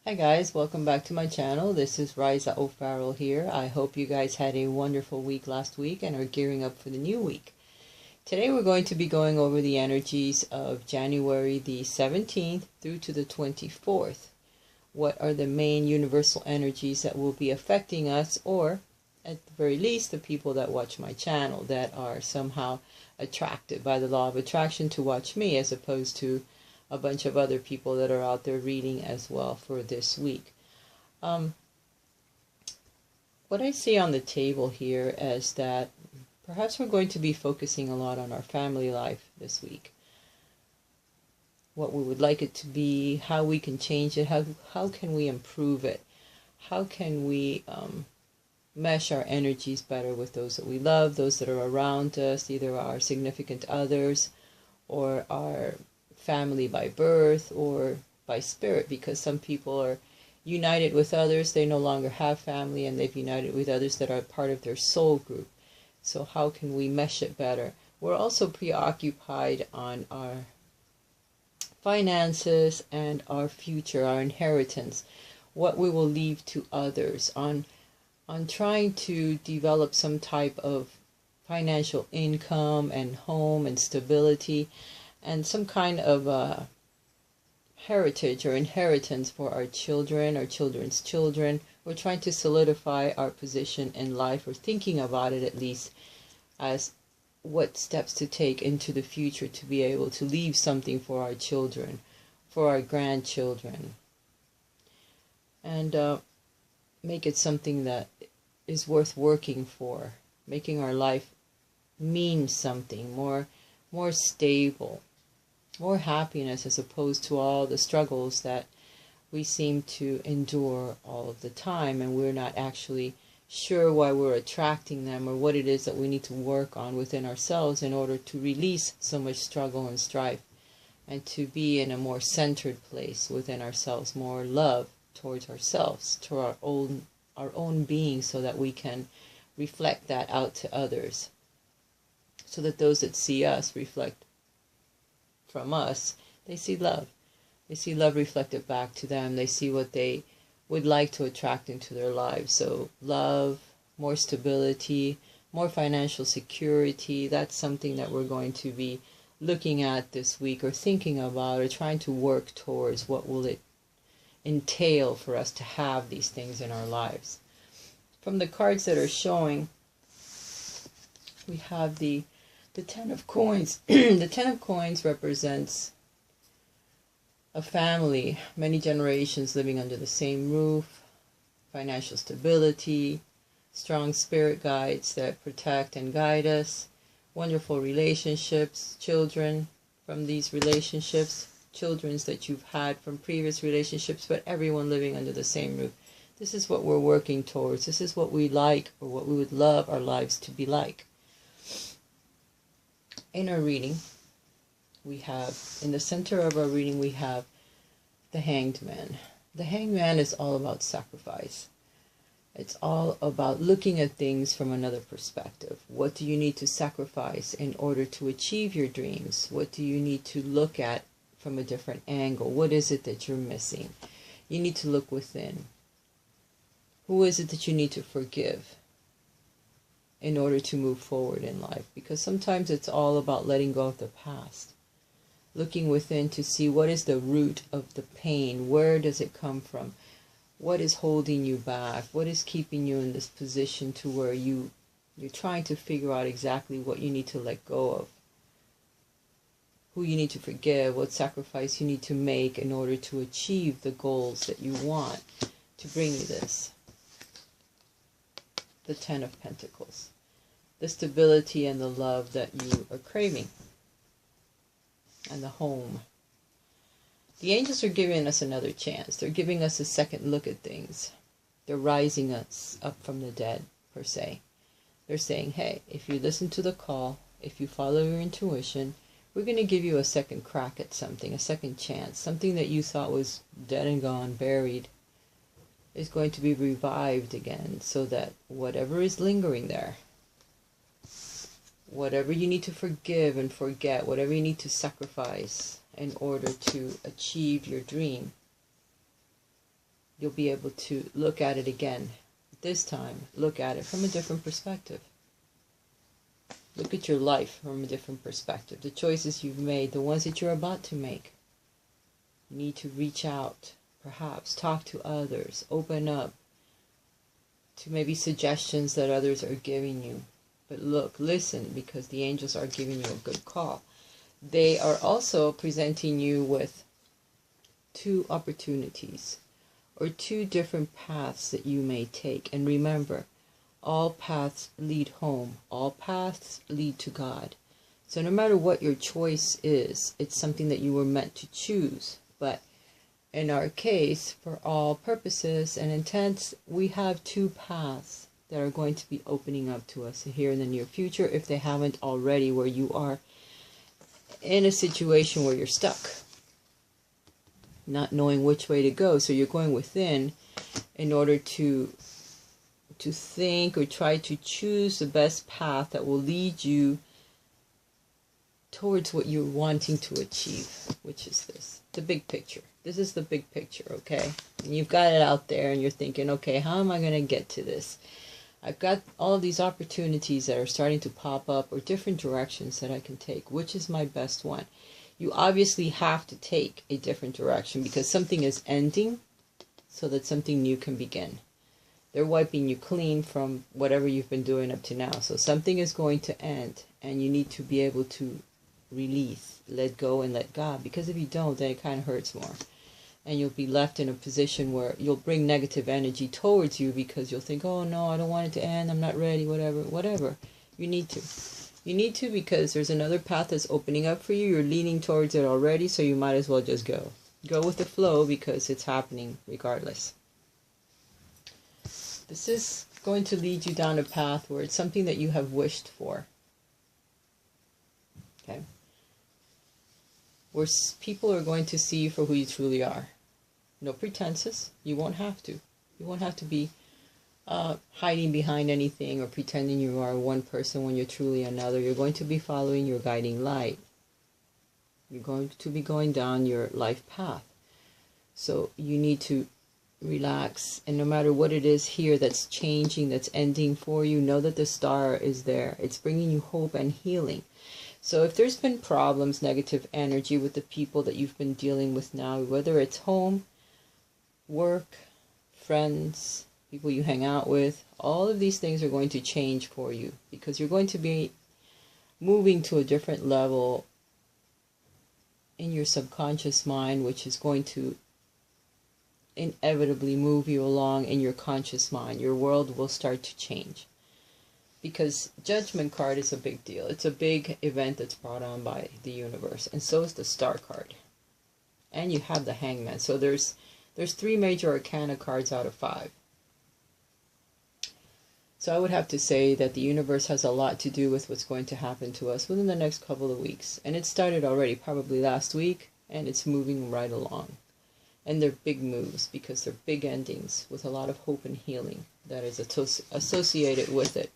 Hi guys, welcome back to my channel. This is Raisa O'Farrell here. I hope you guys had a wonderful week last week and are gearing up for the new week. Today we're going to be going over the energies of January the 17th through to the 24th. What are the main universal energies that will be affecting us, or at the very least the people that watch my channel that are somehow attracted by the law of attraction to watch me, as opposed to a bunch of other people that are out there reading as well for this week. What I see on the table here is that perhaps we're going to be focusing a lot on our family life this week. What we would like it to be, how we can change it, how can we improve it, how can we mesh our energies better with those that we love, those that are around us, either our significant others or our family by birth or by spirit, because some people are united with others, they no longer have family, and they've united with others that are part of their soul group. So how can we mesh it better? We're also preoccupied on our finances and our future, our inheritance, what we will leave to others, on trying to develop some type of financial income and home and stability, and some kind of heritage or inheritance for our children, our children's children. We're trying to solidify our position in life, or thinking about it at least, as what steps to take into the future to be able to leave something for our children, for our grandchildren, and make it something that is worth working for, making our life mean something more stable, more happiness, as opposed to all the struggles that we seem to endure all of the time, and we're not actually sure why we're attracting them, or what it is that we need to work on within ourselves in order to release so much struggle and strife, and to be in a more centered place within ourselves, more love towards ourselves, to our own being, so that we can reflect that out to others, so that those that see us reflect from us, they see love. They see love reflected back to them. They see what they would like to attract into their lives. So love, more stability, more financial security, that's something that we're going to be looking at this week, or thinking about, or trying to work towards. What will it entail for us to have these things in our lives? From the cards that are showing, we have the Ten of Coins. The Ten of Coins represents a family, many generations living under the same roof, financial stability, strong spirit guides that protect and guide us, wonderful relationships, children from these relationships, children that you've had from previous relationships, but everyone living under the same roof. This is what we're working towards. This is what we like, or what we would love our lives to be like. In our reading, we have, in the center of our reading, we have the Hanged Man. The Hanged Man is all about sacrifice. It's all about looking at things from another perspective. What do you need to sacrifice in order to achieve your dreams? What do you need to look at from a different angle? What is it that you're missing? You need to look within. Who is it that you need to forgive in order to move forward in life? Because sometimes it's all about letting go of the past. Looking within to see what is the root of the pain. Where does it come from? What is holding you back? What is keeping you in this position to where you're trying to figure out exactly what you need to let go of? Who you need to forgive, what sacrifice you need to make in order to achieve the goals that you want to bring you this. The Ten of Pentacles. The stability and the love that you are craving. And the home. The angels are giving us another chance. They're giving us a second look at things. They're rising us up from the dead, per se. They're saying, hey, if you listen to the call, if you follow your intuition, we're going to give you a second crack at something, a second chance. Something that you thought was dead and gone, buried, is going to be revived again, so that whatever is lingering there, whatever you need to forgive and forget, whatever you need to sacrifice in order to achieve your dream, you'll be able to look at it again. This time, look at it from a different perspective. Look at your life from a different perspective. The choices you've made, the ones that you're about to make. You need to reach out, perhaps talk to others, open up to maybe suggestions that others are giving you. But look, listen, because the angels are giving you a good call. They are also presenting you with two opportunities or two different paths that you may take. And remember, all paths lead home. All paths lead to God. So no matter what your choice is, it's something that you were meant to choose. But in our case, for all purposes and intents, we have two paths that are going to be opening up to us here in the near future, if they haven't already, where you are in a situation where you're stuck, not knowing which way to go. So you're going within in order to think or try to choose the best path that will lead you towards what you're wanting to achieve, which is this, the big picture. This is the big picture, okay? And you've got it out there and you're thinking, okay, how am I going to get to this? I've got all of these opportunities that are starting to pop up, or different directions that I can take. Which is my best one? You obviously have to take a different direction, because something is ending so that something new can begin. They're wiping you clean from whatever you've been doing up to now. So something is going to end, and you need to be able to release, let go, and let God. Because if you don't, then it kind of hurts more. And you'll be left in a position where you'll bring negative energy towards you, because you'll think, oh no, I don't want it to end, I'm not ready, whatever. You need to. You need to, because there's another path that's opening up for you. You're leaning towards it already, so you might as well just go. Go with the flow, because it's happening regardless. This is going to lead you down a path where it's something that you have wished for. Okay? Where people are going to see you for who you truly are. No pretenses. You won't have to. You won't have to be hiding behind anything or pretending you are one person when you're truly another. You're going to be following your guiding light. You're going to be going down your life path. So you need to relax, and no matter what it is here that's changing, that's ending for you, know that the star is there. It's bringing you hope and healing. So if there's been problems, negative energy with the people that you've been dealing with now, whether it's home, work, friends, people you hang out with, all of these things are going to change for you, because you're going to be moving to a different level in your subconscious mind, which is going to inevitably move you along in your conscious mind. Your world will start to change. Because Judgment card is a big deal. It's a big event that's brought on by the universe. And so is the Star card. And you have the Hangman. So there's 3 major arcana cards out of 5. So I would have to say that the universe has a lot to do with what's going to happen to us within the next couple of weeks. And it started already, probably last week, and it's moving right along. And they're big moves, because they're big endings with a lot of hope and healing that is associated with it.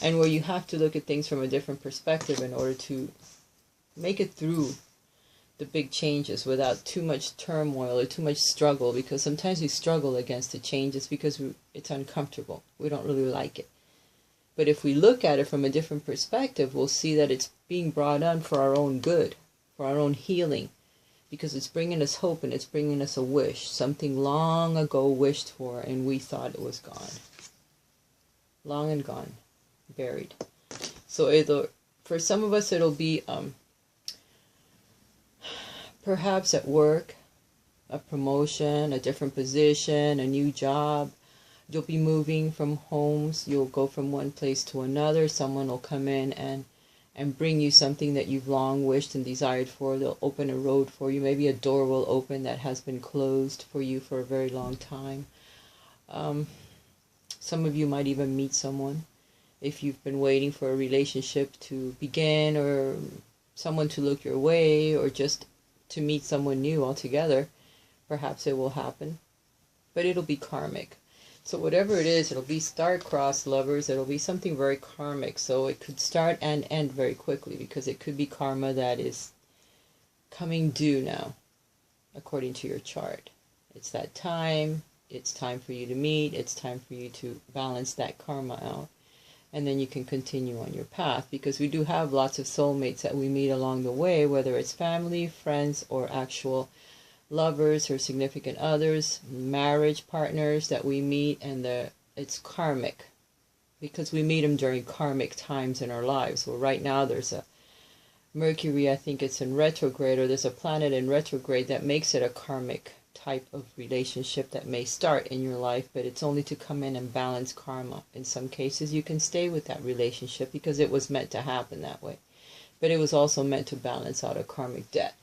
And where you have to look at things from a different perspective in order to make it through the big changes without too much turmoil or too much struggle, because sometimes we struggle against the changes because it's uncomfortable. We don't really like it. But if we look at it from a different perspective, we'll see that it's being brought on for our own good, for our own healing, because it's bringing us hope and it's bringing us a wish, something long ago wished for, and we thought it was gone. Long and gone, buried. So for some of us, it'll be perhaps at work, a promotion, a different position, a new job. You'll be moving from homes. You'll go from one place to another. Someone will come in and bring you something that you've long wished and desired for. They'll open a road for you. Maybe a door will open that has been closed for you for a very long time. Some of you might even meet someone if you've been waiting for a relationship to begin, or someone to look your way, or just to meet someone new altogether. Perhaps it will happen, but it'll be karmic. So whatever it is, it'll be star-crossed lovers. It'll be something very karmic. So it could start and end very quickly, because it could be karma that is coming due now, according to your chart. It's that time. it's time for you to meet, it's time for you to balance that karma out. And then you can continue on your path, because we do have lots of soulmates that we meet along the way, whether it's family, friends, or actual lovers or significant others, marriage partners that we meet, and it's karmic, because we meet them during karmic times in our lives. Well, right now there's a Mercury, I think it's in retrograde, or there's a planet in retrograde that makes it a karmic type of relationship that may start in your life, but it's only to come in and balance karma. In some cases you can stay with that relationship because it was meant to happen that way, but it was also meant to balance out a karmic debt.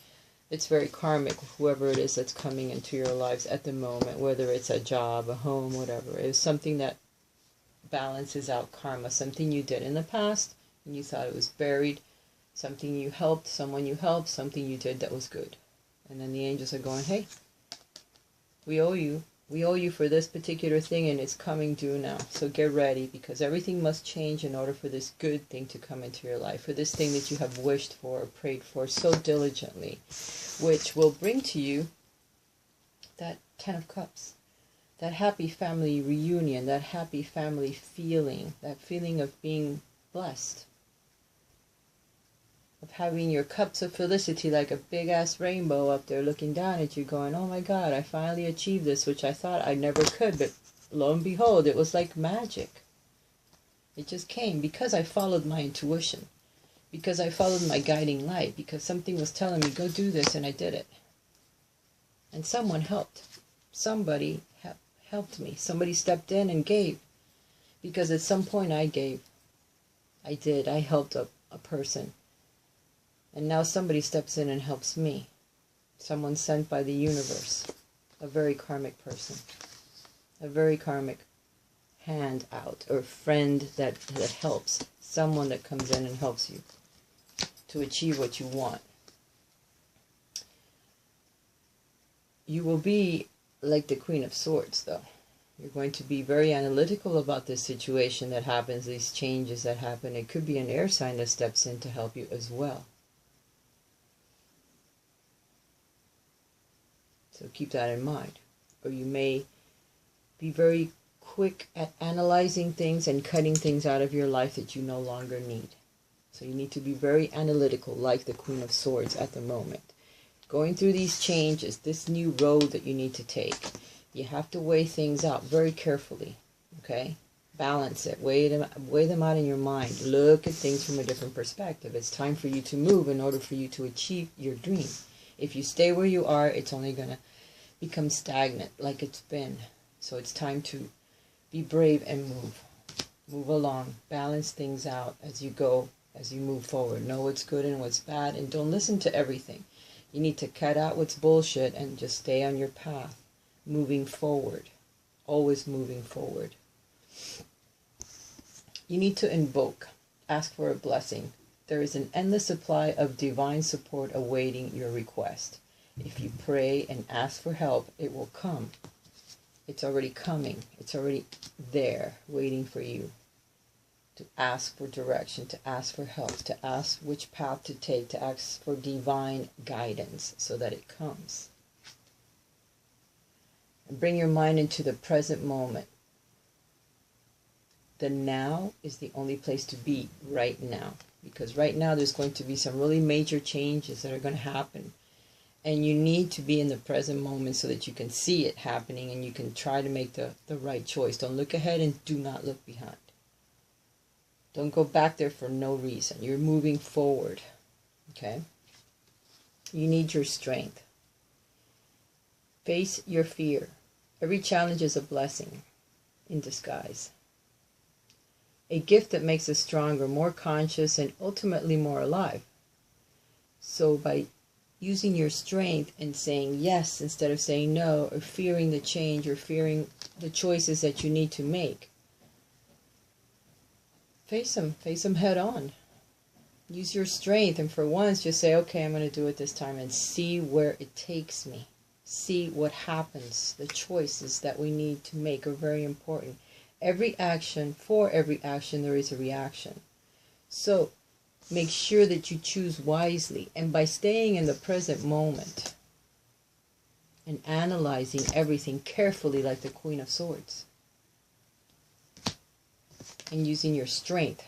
It's very karmic, whoever it is that's coming into your lives at the moment, whether it's a job, a home, whatever. It's something that balances out karma, something you did in the past and you thought it was buried, something you helped, someone you helped, something you did that was good. And then the angels are going, hey, we owe you. We owe you for this particular thing, and it's coming due now. So get ready, because everything must change in order for this good thing to come into your life, for this thing that you have wished for or prayed for so diligently, which will bring to you that 10 of Cups, that happy family reunion, that happy family feeling, that feeling of being blessed, of having your cups of felicity like a big-ass rainbow up there looking down at you going, oh my God, I finally achieved this, which I thought I never could, but lo and behold, it was like magic. It just came because I followed my intuition, because I followed my guiding light, because something was telling me, go do this, and I did it. And someone helped. Somebody helped me. Somebody stepped in and gave, because at some point I gave. I did. I helped a person. And now somebody steps in and helps me. Someone sent by the universe. A very karmic person. A very karmic hand out, or friend that helps. Someone that comes in and helps you to achieve what you want. You will be like the Queen of Swords, though. You're going to be very analytical about this situation that happens, these changes that happen. It could be an air sign that steps in to help you as well. So keep that in mind. Or you may be very quick at analyzing things and cutting things out of your life that you no longer need. So you need to be very analytical, like the Queen of Swords at the moment. Going through these changes, this new road that you need to take, you have to weigh things out very carefully, okay? Balance it, weigh them out in your mind. Look at things from a different perspective. It's time for you to move in order for you to achieve your dream. If you stay where you are, it's only going to become stagnant like it's been. So it's time to be brave and move. Move along. Balance things out as you go, as you move forward. Know what's good and what's bad, and don't listen to everything. You need to cut out what's bullshit and just stay on your path. Moving forward. Always moving forward. You need to invoke. Ask for a blessing. There is an endless supply of divine support awaiting your request. If you pray and ask for help, it will come. It's already coming. It's already there, waiting for you. To ask for direction, to ask for help, to ask which path to take, to ask for divine guidance so that it comes. And bring your mind into the present moment. The now is the only place to be right now. Because right now there's going to be some really major changes that are going to happen. And you need to be in the present moment so that you can see it happening and you can try to make the right choice. Don't look ahead and do not look behind. Don't go back there for no reason. You're moving forward. Okay? You need your strength. Face your fear. Every challenge is a blessing in disguise. A gift that makes us stronger, more conscious, and ultimately more alive. So by using your strength and saying yes instead of saying no, or fearing the change, or fearing the choices that you need to make, face them head on. Use your strength, and for once just say, okay, I'm going to do it this time, and see where it takes me. See what happens. The choices that we need to make are very important. Every action, for every action, there is a reaction. So make sure that you choose wisely. And by staying in the present moment, and analyzing everything carefully like the Queen of Swords. And using your strength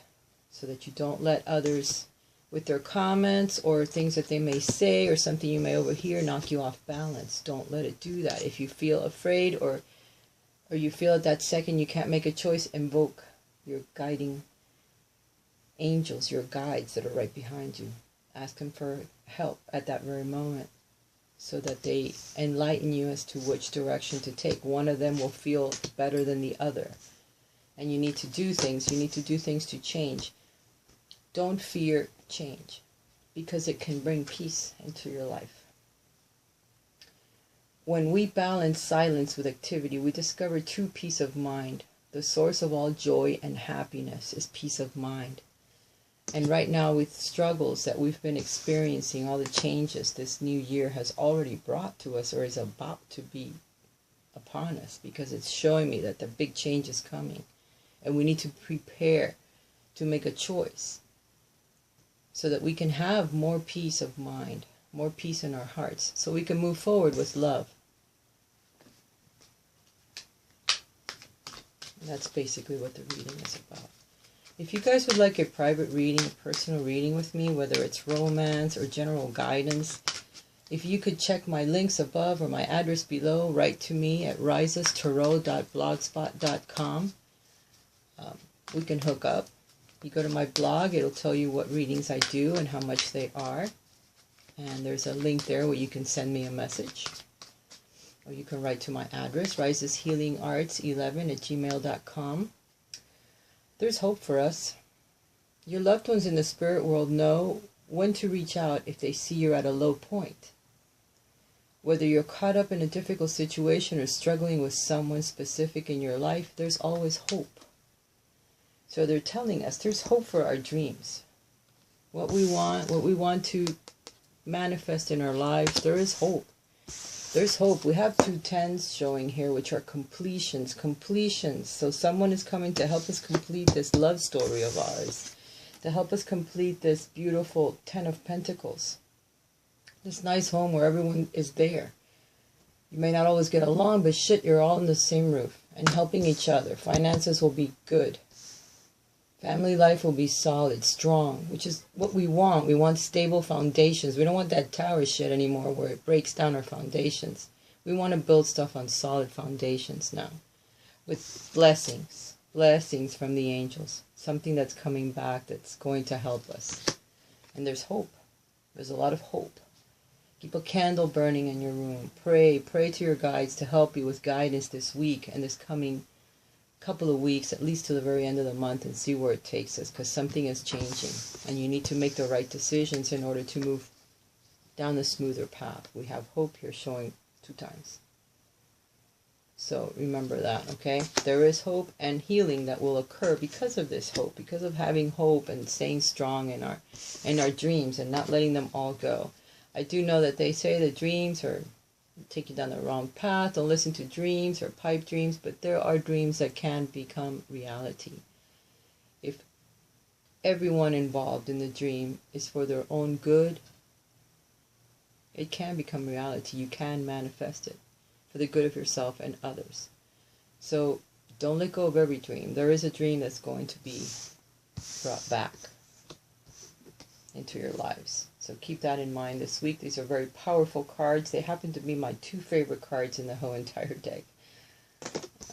so that you don't let others, with their comments or things that they may say or something you may overhear, knock you off balance. Don't let it do that. If you feel afraid or you feel at that second you can't make a choice, invoke your guiding angels, your guides that are right behind you. Ask them for help at that very moment so that they enlighten you as to which direction to take. One of them will feel better than the other. And you need to do things. You need to do things to change. Don't fear change, because it can bring peace into your life. When we balance silence with activity, we discover true peace of mind. The source of all joy and happiness is peace of mind. And right now, with struggles that we've been experiencing, all the changes this new year has already brought to us or is about to be upon us, because it's showing me that the big change is coming. And we need to prepare to make a choice so that we can have more peace of mind, more peace in our hearts, so we can move forward with love. And that's basically what the reading is about. If you guys would like a private reading, a personal reading with me, whether it's romance or general guidance, if you could check my links above or my address below, write to me at raisastarot.blogspot.com. We can hook up. You go to my blog, it'll tell you what readings I do and how much they are. And there's a link there where you can send me a message. Or you can write to my address, raisashealingarts11@gmail.com. There's hope for us. Your loved ones in the spirit world know when to reach out if they see you're at a low point. Whether you're caught up in a difficult situation or struggling with someone specific in your life, there's always hope. So they're telling us there's hope for our dreams. What we want to manifest in our lives, there is hope. There's hope. We have 2 tens showing here, which are completions. So someone is coming to help us complete this love story of ours, to help us complete this beautiful 10 of Pentacles. This nice home where everyone is there. You may not always get along, but shit, you're all in the same roof and helping each other. Finances will be good. Family life will be solid, strong, which is what we want. We want stable foundations. We don't want that tower shit anymore where it breaks down our foundations. We want to build stuff on solid foundations now. With blessings. Blessings from the angels. Something that's coming back that's going to help us. And there's hope. There's a lot of hope. Keep a candle burning in your room. Pray. Pray to your guides to help you with guidance this week and this coming couple of weeks, at least to the very end of the month, and see where it takes us, because something is changing and you need to make the right decisions in order to move down the smoother path. We have hope here showing 2 times. So remember that, okay? There is hope and healing that will occur because of this hope, because of having hope and staying strong in our dreams and not letting them all go. I do know that they say that dreams are take you down the wrong path. Don't listen to dreams or pipe dreams, but there are dreams that can become reality. If everyone involved in the dream is for their own good, it can become reality. You can manifest it for the good of yourself and others. So don't let go of every dream. There is a dream that's going to be brought back into your lives. So keep that in mind this week. These are very powerful cards. They happen to be my 2 favorite cards in the whole entire deck,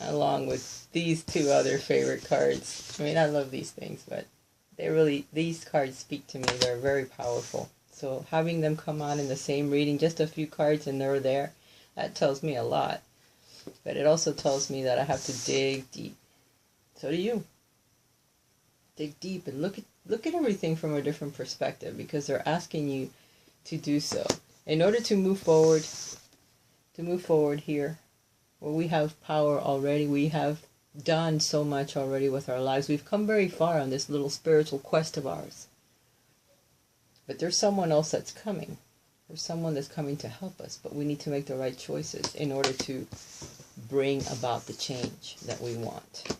along with these 2 other favorite cards. I mean, I love these things, but these cards speak to me. They're very powerful. So having them come on in the same reading, just a few cards and they're there, that tells me a lot. But it also tells me that I have to dig deep. So do you. Dig deep and look at everything from a different perspective, because they're asking you to do so in order to move forward here where we have power already. We have done so much already with our lives. We've come very far on this little spiritual quest of ours, but there's someone else that's coming. There's someone that's coming to help us, but we need to make the right choices in order to bring about the change that we want.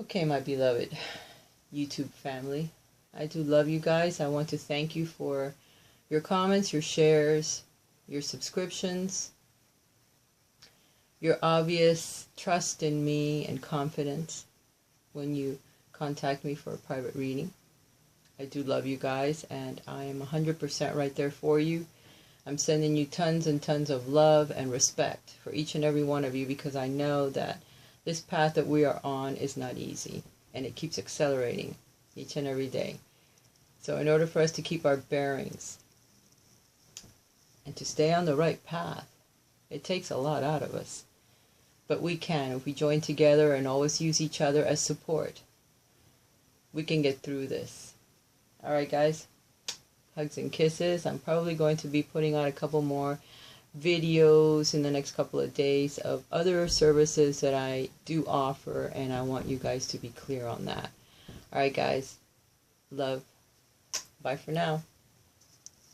Okay, my beloved YouTube family, I do love you guys. I want to thank you for your comments, your shares, your subscriptions, your obvious trust in me and confidence when you contact me for a private reading. I do love you guys, and I am 100% right there for you. I'm sending you tons and tons of love and respect for each and every one of you, because I know that this path that we are on is not easy, and it keeps accelerating each and every day. So in order for us to keep our bearings and to stay on the right path, it takes a lot out of us. But we can, if we join together and always use each other as support, we can get through this. Alright guys, hugs and kisses. I'm probably going to be putting out a couple more videos in the next couple of days of other services that I do offer, and I want you guys to be clear on that. Alright guys, love. Bye for now.